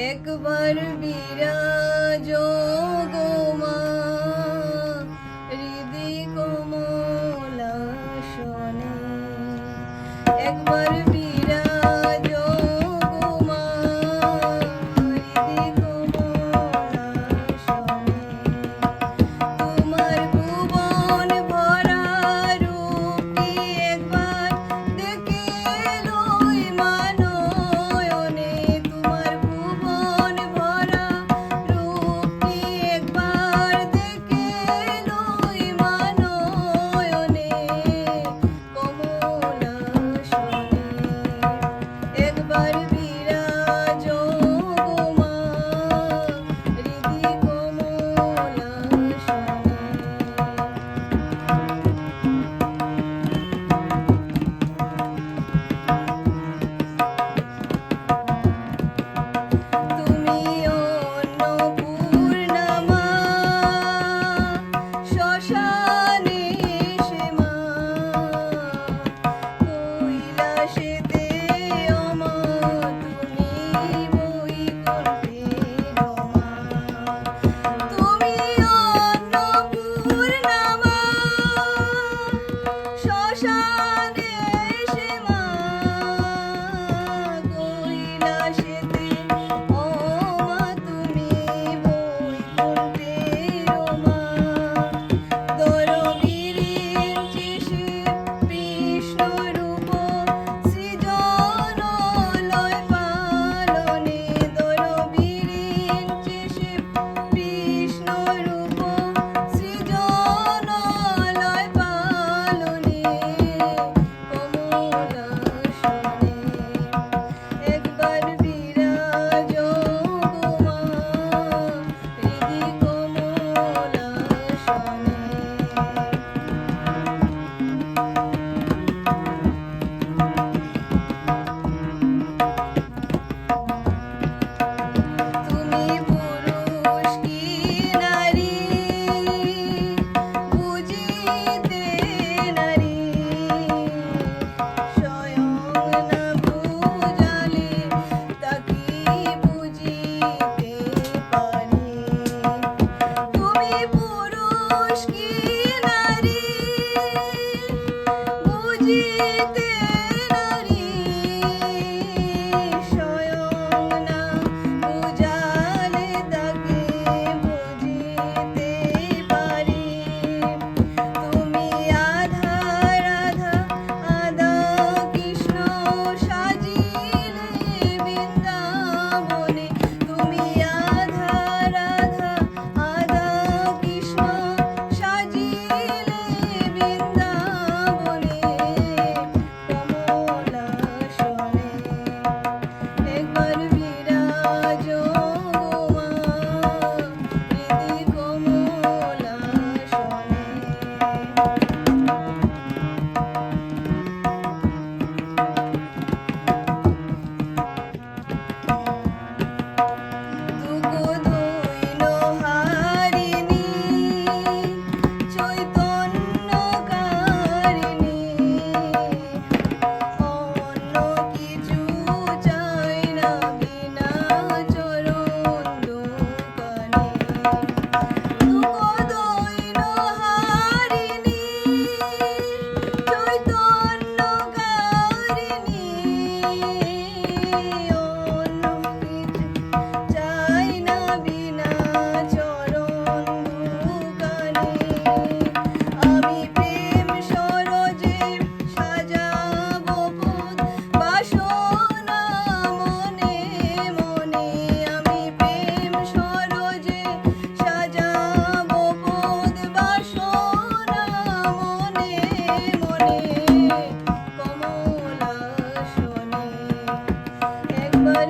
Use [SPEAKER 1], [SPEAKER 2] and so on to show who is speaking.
[SPEAKER 1] একবার বিরাজো গো মা হৃদি কমলাসনে, একবার বিরাজো গো মা হৃদি কমলাসনে। তোমার ভুবন ভরা রূপ কি একবার দেখে লই মানয়নে, তোমার ভুবন ভরা রূপ কি একবার দেখে লই মানয়নে কমলাসনে। একবার বিরাজো গো মা হৃদি কমলাসনে। তুমি অন্নপূর্ণা মা শ্মশানে সে মা, কৈলাসেতে অমা তুমি বৈকুণ্ঠের মা। তুমি অন্নপূর্ণা মা শ্মশানে সে মা, কৈলাসেতে অমা তুমি বৈকুণ্ঠের মা। দরবিরিঞ্চি কৃষ্ণরূপ সৃজন লয় পালনে, দরবিরিঞ্চি কৃষ্ণরূপ সৃজন লয় পালনে কমলাসনে। একবার বিরাজো গো মা হৃদি কমলাসনে। তুমি পুরুষ কি নারী বুঝিতে নারী, স্বয়ং না বুঝালে তাকি বুঝিতে পারি। তুমি পুরুষ কি নারী বুঝিতে নারী, স্বয়ং না বুঝালে তাকে বুঝিতে পারি। তুমি আধা রাধা আধা কৃষ্ণ সাজিলে বৃন্দাবনে, তুমি আধা রাধা আধা কৃষ্ণ সাজিলে বৃন্দাবনে কমলাসনে। একবার বিরাজো গো মা হৃদি কমলাসনে। দুঃখদৈন্য হারিণী চৈতন্যকারিণী, অন্য কিছু চাই না বিনা চরণ দোকানে। দুঃখদৈন্য হারিণী চৈতন্যকারিণী, অন্য কিছু চাই না বিনা চরণ দোকানে। আমি প্রেম সরোজে সাজাবো পদ বাসনা মনে মনে, আমি প্রেম সরোজে সাজাবো পদ বাসনা মনে মনে কমলাসনে। একবার